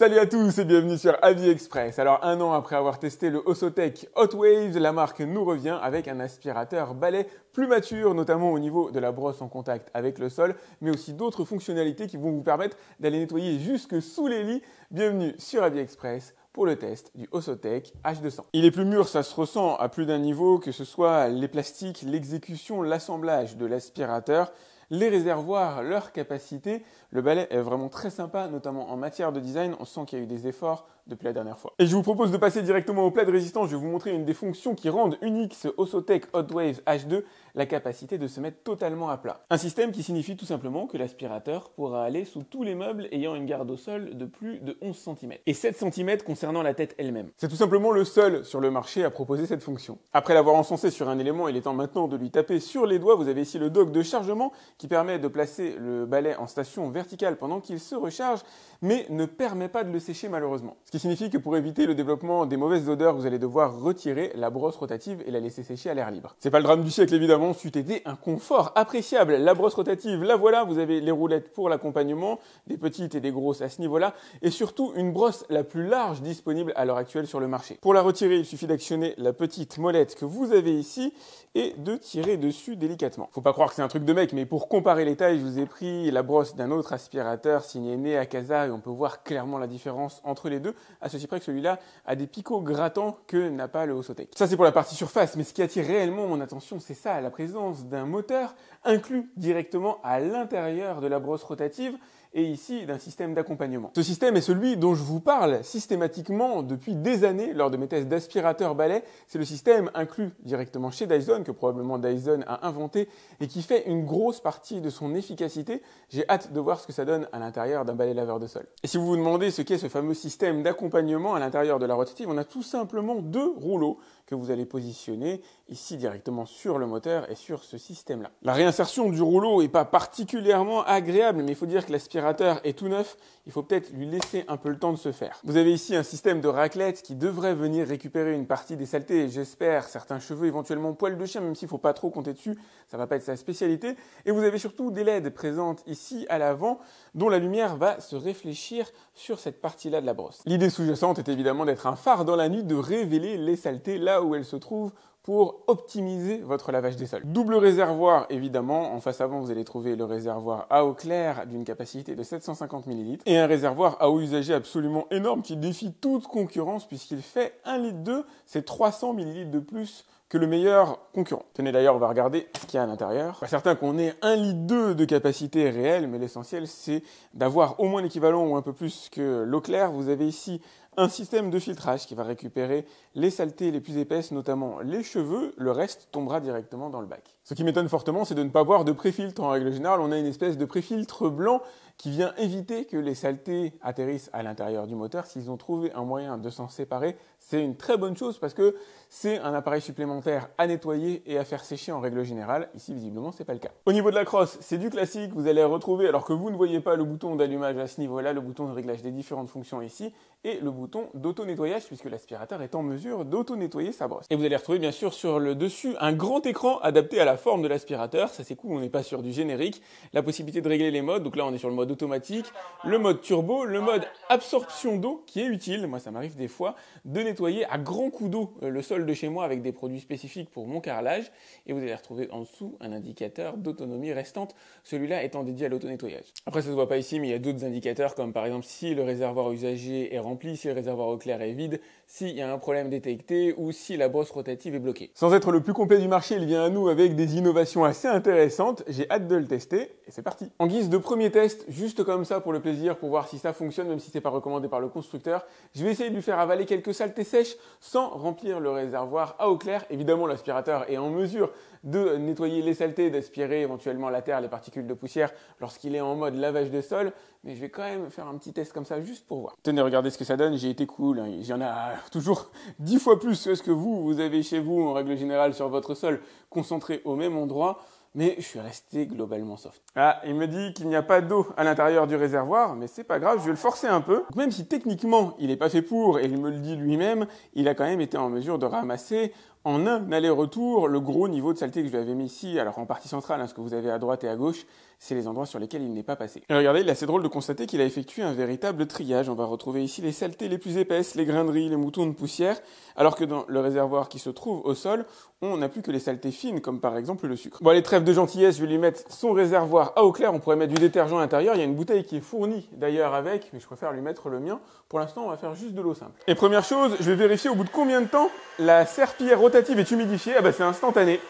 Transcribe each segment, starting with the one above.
Salut à tous et bienvenue sur AliExpress. Alors 1 an après avoir testé le Osotec Hot Waves, la marque nous revient avec un aspirateur balai plus mature, notamment au niveau de la brosse en contact avec le sol, mais aussi d'autres fonctionnalités qui vont vous permettre d'aller nettoyer jusque sous les lits. Bienvenue sur AliExpress pour le test du Osotec H200. Il est plus mûr, ça se ressent à plus d'un niveau, que ce soit les plastiques, l'exécution, l'assemblage de l'aspirateur, les réservoirs, leur capacité. Le balai est vraiment très sympa, notamment en matière de design. On sent qu'il y a eu des efforts depuis la dernière fois. Et je vous propose de passer directement au plat de résistance. Je vais vous montrer une des fonctions qui rendent unique ce Osotec Hot Waves H2, la capacité de se mettre totalement à plat. Un système qui signifie tout simplement que l'aspirateur pourra aller sous tous les meubles ayant une garde au sol de plus de 11 cm. Et 7 cm concernant la tête elle-même. C'est tout simplement le seul sur le marché à proposer cette fonction. Après l'avoir encensé sur un élément, il est temps maintenant de lui taper sur les doigts. Vous avez ici le dock de chargement qui permet de placer le balai en station verticale pendant qu'il se recharge, mais ne permet pas de le sécher malheureusement. Ce qui signifie que pour éviter le développement des mauvaises odeurs, vous allez devoir retirer la brosse rotative et la laisser sécher à l'air libre. C'est pas le drame du siècle évidemment, c'eût été un confort appréciable. La brosse rotative, la voilà, vous avez les roulettes pour l'accompagnement, des petites et des grosses à ce niveau-là, et surtout une brosse la plus large disponible à l'heure actuelle sur le marché. Pour la retirer, il suffit d'actionner la petite molette que vous avez ici et de tirer dessus délicatement. Faut pas croire que c'est un truc de mec, mais pour comparer les tailles, je vous ai pris la brosse d'un autre aspirateur signé Neakasa et on peut voir clairement la différence entre les deux, à ceci près que celui-là a des picots grattants que n'a pas le Osotec. Ça c'est pour la partie surface, mais ce qui attire réellement mon attention, c'est ça, la présence d'un moteur inclus directement à l'intérieur de la brosse rotative et ici d'un système d'accompagnement. Ce système est celui dont je vous parle systématiquement depuis des années lors de mes tests d'aspirateur balai. C'est le système inclus directement chez Dyson, que probablement Dyson a inventé et qui fait une grosse partie de son efficacité. J'ai hâte de voir ce que ça donne à l'intérieur d'un balai laveur de sol. Et si vous vous demandez ce qu'est ce fameux système d'accompagnement à l'intérieur de la rotative, on a tout simplement 2 rouleaux que vous allez positionner ici directement sur le moteur et sur ce système-là. La réinsertion du rouleau n'est pas particulièrement agréable, mais il faut dire que l'aspirateur est tout neuf, il faut peut-être lui laisser un peu le temps de se faire. Vous avez ici un système de raclette qui devrait venir récupérer une partie des saletés, j'espère, certains cheveux, éventuellement poils de chien, même s'il ne faut pas trop compter dessus, ça ne va pas être sa spécialité. Et vous avez surtout des LED présentes ici à l'avant, dont la lumière va se réfléchir sur cette partie-là de la brosse. L'idée sous-jacente est évidemment d'être un phare dans la nuit, de révéler les saletés là où elles se trouvent pour optimiser votre lavage des sols. Double réservoir évidemment, en face avant vous allez trouver le réservoir à eau claire d'une capacité de 750 ml et un réservoir à eau usagée absolument énorme qui défie toute concurrence puisqu'il fait 1,2 litre, c'est 300 ml de plus que le meilleur concurrent. Tenez d'ailleurs, on va regarder ce qu'il y a à l'intérieur. Pas certain qu'on ait 1,2 litre de capacité réelle, mais l'essentiel c'est d'avoir au moins l'équivalent ou un peu plus que l'eau claire. Vous avez ici un système de filtrage qui va récupérer les saletés les plus épaisses, notamment les cheveux. Le reste tombera directement dans le bac. Ce qui m'étonne fortement, c'est de ne pas avoir de préfiltre. En règle générale, on a une espèce de préfiltre blanc qui vient éviter que les saletés atterrissent à l'intérieur du moteur. S'ils ont trouvé un moyen de s'en séparer, c'est une très bonne chose parce que c'est un appareil supplémentaire à nettoyer et à faire sécher en règle générale. Ici, visiblement, c'est pas le cas. Au niveau de la crosse, c'est du classique. Vous allez retrouver, alors que vous ne voyez pas le bouton d'allumage à ce niveau-là, le bouton de réglage des différentes fonctions ici et le bouton d'auto-nettoyage puisque l'aspirateur est en mesure d'auto-nettoyer sa brosse. Et vous allez retrouver bien sûr sur le dessus un grand écran adapté à la forme de l'aspirateur. Ça c'est cool, on n'est pas sur du générique. La possibilité de régler les modes, donc là on est sur le mode automatique, le mode turbo, le mode absorption d'eau qui est utile. Moi ça m'arrive des fois de nettoyer à grands coups d'eau le sol de chez moi avec des produits spécifiques pour mon carrelage. Et vous allez retrouver en dessous un indicateur d'autonomie restante, celui-là étant dédié à l'auto-nettoyage. Après ça se voit pas ici mais il y a d'autres indicateurs comme par exemple si le réservoir usagé est rempli, si le réservoir eau claire est vide, s'il y a un problème détecté ou si la brosse rotative est bloquée. Sans être le plus complet du marché, il vient à nous avec des innovations assez intéressantes. J'ai hâte de le tester et c'est parti. En guise de premier test, juste comme ça pour le plaisir, pour voir si ça fonctionne, même si c'est pas recommandé par le constructeur, je vais essayer de lui faire avaler quelques saletés sèches sans remplir le réservoir à eau claire. Évidemment, l'aspirateur est en mesure de nettoyer les saletés, d'aspirer éventuellement la terre, les particules de poussière lorsqu'il est en mode lavage de sol, mais je vais quand même faire un petit test comme ça juste pour voir. Tenez, regardez ce que ça donne, j'ai été cool, hein. J'en ai toujours 10 fois plus que ce que vous avez chez vous en règle générale sur votre sol concentré au même endroit. Mais je suis resté globalement soft. Ah, il me dit qu'il n'y a pas d'eau à l'intérieur du réservoir, mais c'est pas grave, je vais le forcer un peu. Donc même si techniquement il n'est pas fait pour, et il me le dit lui-même, il a quand même été en mesure de ramasser en un aller-retour le gros niveau de saleté que je lui avais mis ici. Alors en partie centrale, hein, ce que vous avez à droite et à gauche, c'est les endroits sur lesquels il n'est pas passé. Et regardez, il est assez drôle de constater qu'il a effectué un véritable triage. On va retrouver ici les saletés les plus épaisses, les graineries, les moutons de poussière, alors que dans le réservoir qui se trouve au sol, on n'a plus que les saletés fines, comme par exemple le sucre. Bon allez, trêve de gentillesse, je vais lui mettre son réservoir à eau claire. On pourrait mettre du détergent à l'intérieur. Il y a une bouteille qui est fournie d'ailleurs avec, mais je préfère lui mettre le mien. Pour l'instant, on va faire juste de l'eau simple. Et première chose, je vais vérifier au bout de combien de temps la serpillière rotative est humidifiée. Ah bah c'est instantané.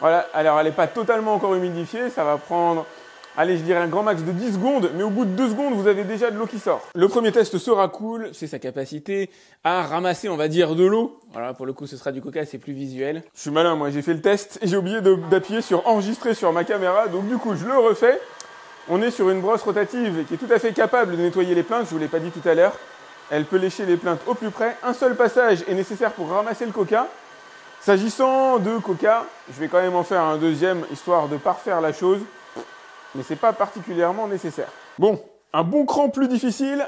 Voilà, alors elle n'est pas totalement encore humidifiée, ça va prendre, allez, je dirais un grand max de 10 secondes, mais au bout de 2 secondes, vous avez déjà de l'eau qui sort. Le premier test sera cool, c'est sa capacité à ramasser, on va dire, de l'eau. Voilà, pour le coup, ce sera du coca, c'est plus visuel. Je suis malin, moi, j'ai fait le test et j'ai oublié d'appuyer sur enregistrer sur ma caméra, donc du coup, je le refais. On est sur une brosse rotative qui est tout à fait capable de nettoyer les plaintes, je vous l'ai pas dit tout à l'heure. Elle peut lécher les plaintes au plus près. Un seul passage est nécessaire pour ramasser le coca. S'agissant de coca, je vais quand même en faire un deuxième, histoire de parfaire la chose. Mais c'est pas particulièrement nécessaire. Bon, un bon cran plus difficile,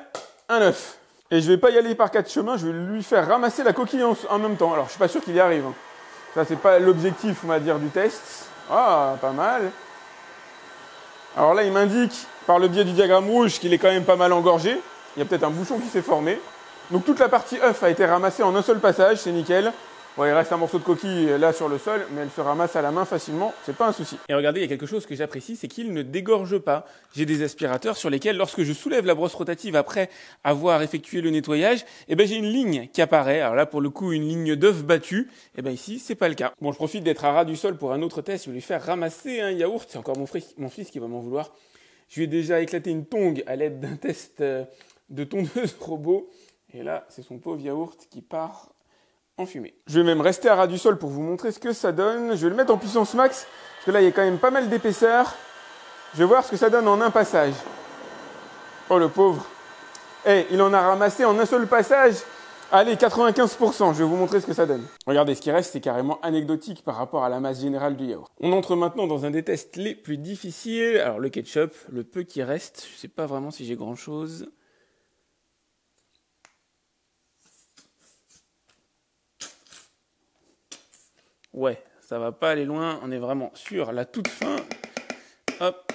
un œuf. Et je vais pas y aller par 4 chemins, je vais lui faire ramasser la coquille en même temps. Alors je suis pas sûr qu'il y arrive. Hein. Ça c'est pas l'objectif, on va dire, du test. Ah, pas mal. Alors là, il m'indique, par le biais du diagramme rouge, qu'il est quand même pas mal engorgé. Il y a peut-être un bouchon qui s'est formé. Donc toute la partie œuf a été ramassée en un seul passage, c'est nickel. Bon, il reste un morceau de coquille là sur le sol, mais elle se ramasse à la main facilement, c'est pas un souci. Et regardez, il y a quelque chose que j'apprécie, c'est qu'il ne dégorge pas. J'ai des aspirateurs sur lesquels, lorsque je soulève la brosse rotative après avoir effectué le nettoyage, j'ai une ligne qui apparaît. Alors là, pour le coup, une ligne d'œuf battu. Ici, c'est pas le cas. Bon, je profite d'être à ras du sol pour un autre test. Je vais lui faire ramasser un yaourt. C'est encore mon fils qui va m'en vouloir. Je lui ai déjà éclaté une tongue à l'aide d'un test de tondeuse robot. Et là, c'est son pauvre yaourt qui part en fumée. Je vais même rester à ras du sol pour vous montrer ce que ça donne. Je vais le mettre en puissance max, parce que là, il y a quand même pas mal d'épaisseur. Je vais voir ce que ça donne en un passage. Oh, le pauvre. Il en a ramassé en un seul passage. Allez, 95%. Je vais vous montrer ce que ça donne. Regardez, ce qui reste, c'est carrément anecdotique par rapport à la masse générale du yaourt. On entre maintenant dans un des tests les plus difficiles. Alors, le ketchup, le peu qui reste, je sais pas vraiment si j'ai grand-chose. Ouais, ça va pas aller loin, on est vraiment sur la toute fin. Hop.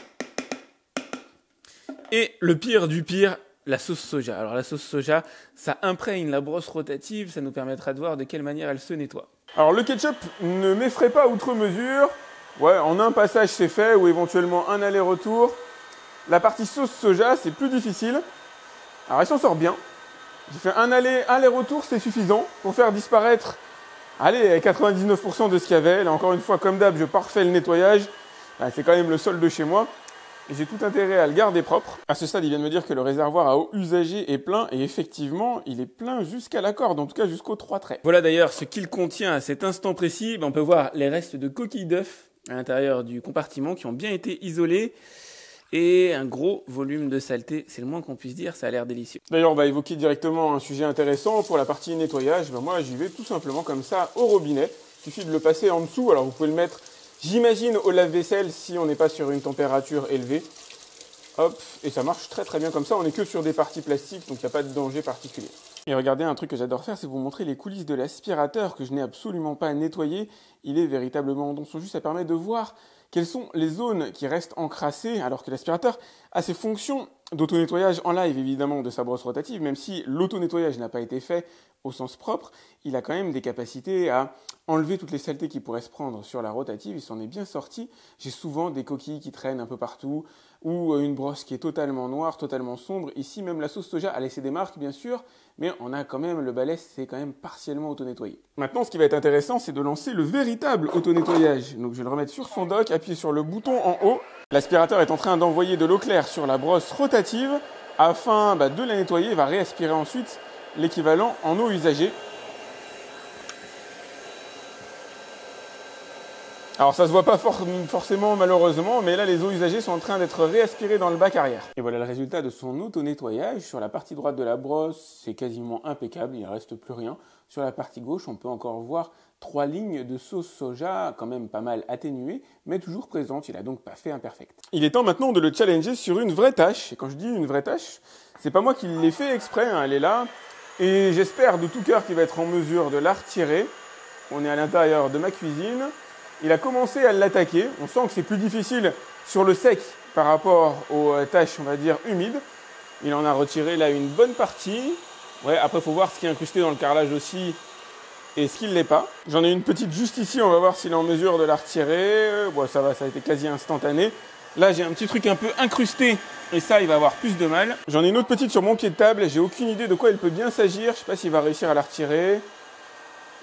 Et le pire du pire, la sauce soja. Alors la sauce soja, ça imprègne la brosse rotative, ça nous permettra de voir de quelle manière elle se nettoie. Alors le ketchup ne m'effraie pas outre mesure. Ouais, en un passage c'est fait, ou éventuellement un aller-retour. La partie sauce soja, c'est plus difficile. Alors elle s'en sort bien. J'ai fait un aller-retour, c'est suffisant pour faire disparaître, allez, 99% de ce qu'il y avait. Là, encore une fois, comme d'hab, je parfais le nettoyage. C'est quand même le sol de chez moi. Et j'ai tout intérêt à le garder propre. À ce stade, il vient de me dire que le réservoir à eau usagée est plein. Et effectivement, il est plein jusqu'à la corde, en tout cas jusqu'aux 3 traits. Voilà d'ailleurs ce qu'il contient à cet instant précis. On peut voir les restes de coquilles d'œufs à l'intérieur du compartiment qui ont bien été isolés. Et un gros volume de saleté, c'est le moins qu'on puisse dire, ça a l'air délicieux. D'ailleurs, on va évoquer directement un sujet intéressant pour la partie nettoyage. Moi, j'y vais tout simplement comme ça au robinet. Il suffit de le passer en dessous. Alors, vous pouvez le mettre, j'imagine, au lave-vaisselle si on n'est pas sur une température élevée. Hop, et ça marche très très bien comme ça. On n'est que sur des parties plastiques, donc il n'y a pas de danger particulier. Et regardez, un truc que j'adore faire, c'est vous montrer les coulisses de l'aspirateur que je n'ai absolument pas nettoyé. Il est véritablement dans son jus, ça permet de voir quelles sont les zones qui restent encrassées, alors que l'aspirateur a ses fonctions d'auto-nettoyage en live, évidemment, de sa brosse rotative. Même si l'auto-nettoyage n'a pas été fait au sens propre, il a quand même des capacités à enlever toutes les saletés qui pourraient se prendre sur la rotative. Il s'en est bien sorti. J'ai souvent des coquilles qui traînent un peu partout, ou une brosse qui est totalement noire, totalement sombre. Ici, même la sauce soja a laissé des marques, bien sûr, mais on a quand même le balai, c'est quand même partiellement auto-nettoyé. Maintenant, ce qui va être intéressant, c'est de lancer le véritable auto-nettoyage. Donc, je vais le remettre sur son dock, appuyer sur le bouton en haut. L'aspirateur est en train d'envoyer de l'eau claire sur la brosse rotative afin de la nettoyer. Il va réaspirer ensuite l'équivalent en eau usagée. Alors ça se voit pas forcément malheureusement, mais là les eaux usagées sont en train d'être réaspirées dans le bac arrière. Et voilà le résultat de son auto-nettoyage. Sur la partie droite de la brosse, c'est quasiment impeccable, il ne reste plus rien. Sur la partie gauche, on peut encore voir 3 lignes de sauce soja, quand même pas mal atténuées, mais toujours présentes. Il n'a donc pas fait imperfect. Il est temps maintenant de le challenger sur une vraie tâche. Et quand je dis une vraie tâche, c'est pas moi qui l'ai fait exprès, elle est là. Et j'espère de tout cœur qu'il va être en mesure de la retirer. On est à l'intérieur de ma cuisine. Il a commencé à l'attaquer. On sent que c'est plus difficile sur le sec par rapport aux tâches, on va dire, humides. Il en a retiré là une bonne partie. Ouais, après, il faut voir ce qui est incrusté dans le carrelage aussi et ce qui ne l'est pas. J'en ai une petite juste ici. On va voir s'il est en mesure de la retirer. Bon, ça va, ça a été quasi instantané. Là, j'ai un petit truc un peu incrusté et ça, il va avoir plus de mal. J'en ai une autre petite sur mon pied de table. J'ai aucune idée de quoi elle peut bien s'agir. Je ne sais pas s'il va réussir à la retirer.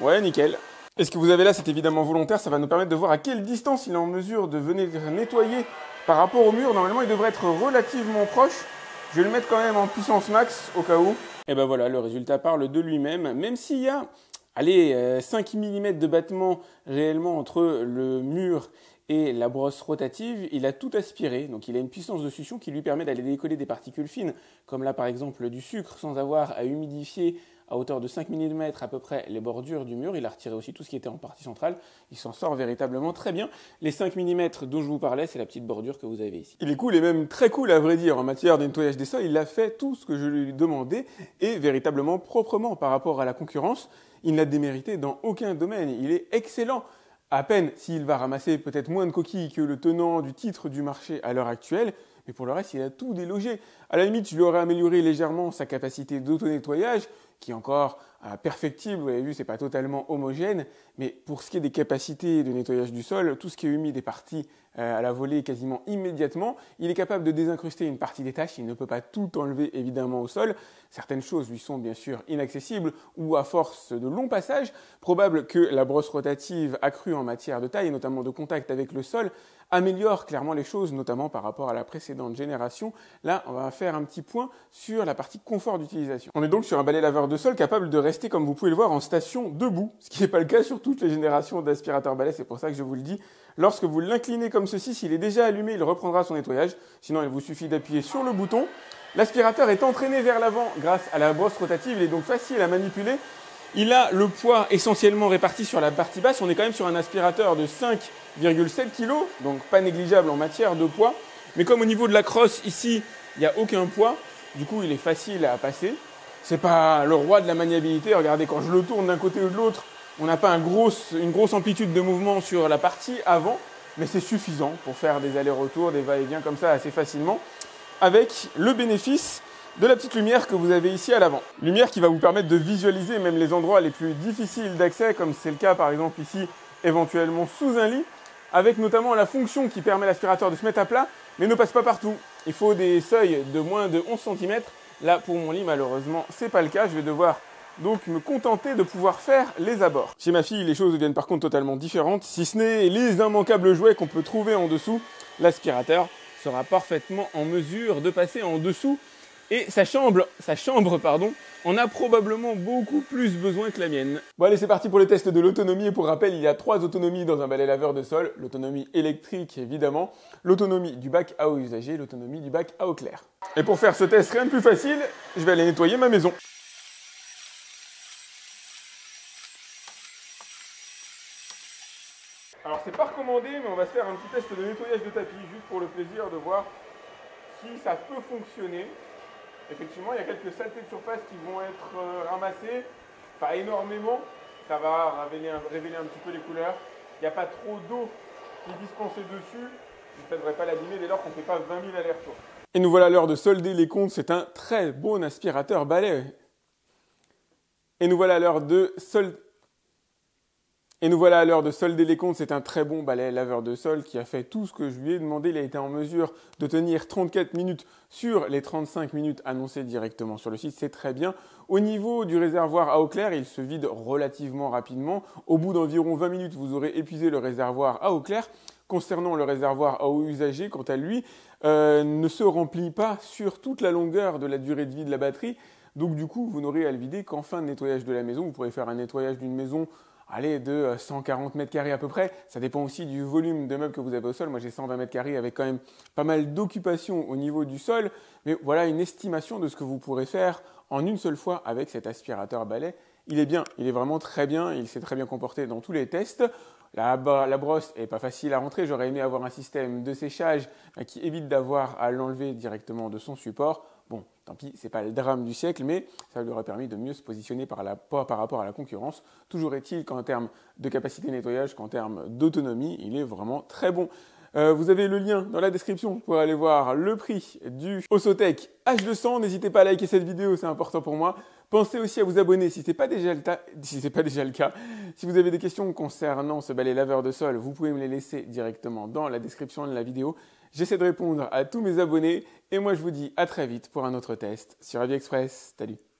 Ouais, nickel. Et ce que vous avez là, c'est évidemment volontaire. Ça va nous permettre de voir à quelle distance il est en mesure de venir nettoyer par rapport au mur. Normalement, il devrait être relativement proche. Je vais le mettre quand même en puissance max au cas où. Et ben voilà, le résultat parle de lui-même. Même s'il y a, allez, 5 mm de battement réellement entre le mur et la brosse rotative, il a tout aspiré. Donc il a une puissance de succion qui lui permet d'aller décoller des particules fines, comme là par exemple du sucre, sans avoir à humidifier à hauteur de 5 mm à peu près les bordures du mur. Il a retiré aussi tout ce qui était en partie centrale. Il s'en sort véritablement très bien. Les 5 mm dont je vous parlais, c'est la petite bordure que vous avez ici. Il est cool et même très cool à vrai dire en matière de nettoyage des sols. Il a fait tout ce que je lui demandais et véritablement proprement par rapport à la concurrence. Il n'a démérité dans aucun domaine. Il est excellent. À peine s'il va ramasser peut-être moins de coquilles que le tenant du titre du marché à l'heure actuelle, mais pour le reste, il a tout délogé. À la limite, je lui aurais amélioré légèrement sa capacité d'auto-nettoyage, qui est encore perfectible. Vous avez vu, c'est pas totalement homogène. Mais pour ce qui est des capacités de nettoyage du sol, tout ce qui est humide est parti à la volée quasiment immédiatement. Il est capable de désincruster une partie des tâches. Il ne peut pas tout enlever évidemment au sol. Certaines choses lui sont bien sûr inaccessibles ou à force de longs passages, probable que la brosse rotative accrue en matière de taille et notamment de contact avec le sol améliore clairement les choses, notamment par rapport à la précédente génération. Là, on va faire un petit point sur la partie confort d'utilisation. On est donc sur un balai laveur de sol capable de rester, comme vous pouvez le voir, en station debout, ce qui n'est pas le cas sur toutes les générations d'aspirateurs balais, c'est pour ça que je vous le dis. Lorsque vous l'inclinez comme ceci, s'il est déjà allumé, il reprendra son nettoyage. Sinon, il vous suffit d'appuyer sur le bouton. L'aspirateur est entraîné vers l'avant grâce à la brosse rotative, il est donc facile à manipuler. Il a le poids essentiellement réparti sur la partie basse. On est quand même sur un aspirateur de 5,7 kg, donc pas négligeable en matière de poids. Mais comme au niveau de la crosse, ici, il n'y a aucun poids, du coup, il est facile à passer. C'est pas le roi de la maniabilité. Regardez, quand je le tourne d'un côté ou de l'autre, on n'a pas une grosse amplitude de mouvement sur la partie avant, mais c'est suffisant pour faire des allers-retours, des va-et-vient comme ça assez facilement, avec le bénéfice de la petite lumière que vous avez ici à l'avant. Lumière qui va vous permettre de visualiser même les endroits les plus difficiles d'accès, comme c'est le cas par exemple ici, éventuellement sous un lit, avec notamment la fonction qui permet à l'aspirateur de se mettre à plat, mais ne passe pas partout. Il faut des seuils de moins de 11 cm. Là, pour mon lit, malheureusement, c'est pas le cas. Je vais devoir donc me contenter de pouvoir faire les abords. Chez ma fille, les choses deviennent par contre totalement différentes. Si ce n'est les immanquables jouets qu'on peut trouver en dessous, l'aspirateur sera parfaitement en mesure de passer en dessous. Et sa chambre, en a probablement beaucoup plus besoin que la mienne. Bon allez, c'est parti pour les tests de l'autonomie. Et pour rappel, il y a 3 autonomies dans un balai laveur de sol. L'autonomie électrique, évidemment. L'autonomie du bac à eau usagé. L'autonomie du bac à eau claire. Et pour faire ce test, rien de plus facile, je vais aller nettoyer ma maison. Alors c'est pas recommandé, mais on va se faire un petit test de nettoyage de tapis, juste pour le plaisir de voir si ça peut fonctionner. Effectivement, il y a quelques saletés de surface qui vont être ramassées, pas énormément, ça va révéler un petit peu les couleurs. Il n'y a pas trop d'eau qui est dispensée dessus, ça ne devrait pas l'abîmer dès lors qu'on ne fait pas 20 000 allers-retours. Et nous voilà à l'heure de solder les comptes, c'est un très bon aspirateur balai. Et nous voilà à l'heure de solder les comptes, c'est un très bon balai laveur de sol qui a fait tout ce que je lui ai demandé. Il a été en mesure de tenir 34 minutes sur les 35 minutes annoncées directement sur le site, c'est très bien. Au niveau du réservoir à eau claire, il se vide relativement rapidement. Au bout d'environ 20 minutes, vous aurez épuisé le réservoir à eau claire. Concernant le réservoir à eau usagé, quant à lui, ne se remplit pas sur toute la longueur de la durée de vie de la batterie. Donc du coup, vous n'aurez à le vider qu'en fin de nettoyage de la maison. Vous pourrez faire un nettoyage d'une maison de 140 mètres carrés à peu près. Ça dépend aussi du volume de meubles que vous avez au sol. Moi, j'ai 120 mètres carrés avec quand même pas mal d'occupation au niveau du sol. Mais voilà une estimation de ce que vous pourrez faire en une seule fois avec cet aspirateur balai. Il est bien, il est vraiment très bien. Il s'est très bien comporté dans tous les tests. La brosse est pas facile à rentrer. J'aurais aimé avoir un système de séchage qui évite d'avoir à l'enlever directement de son support. Bon, tant pis, c'est pas le drame du siècle, mais ça lui aurait permis de mieux se positionner par rapport à la concurrence. Toujours est-il qu'en termes de capacité de nettoyage, qu'en termes d'autonomie, il est vraiment très bon. Vous avez le lien dans la description pour aller voir le prix du Osotec H200. N'hésitez pas à liker cette vidéo, c'est important pour moi. Pensez aussi à vous abonner si ce n'est pas déjà le cas. Si vous avez des questions concernant ce balai laveur de sol, vous pouvez me les laisser directement dans la description de la vidéo. J'essaie de répondre à tous mes abonnés et moi je vous dis à très vite pour un autre test sur AviExpress. Salut!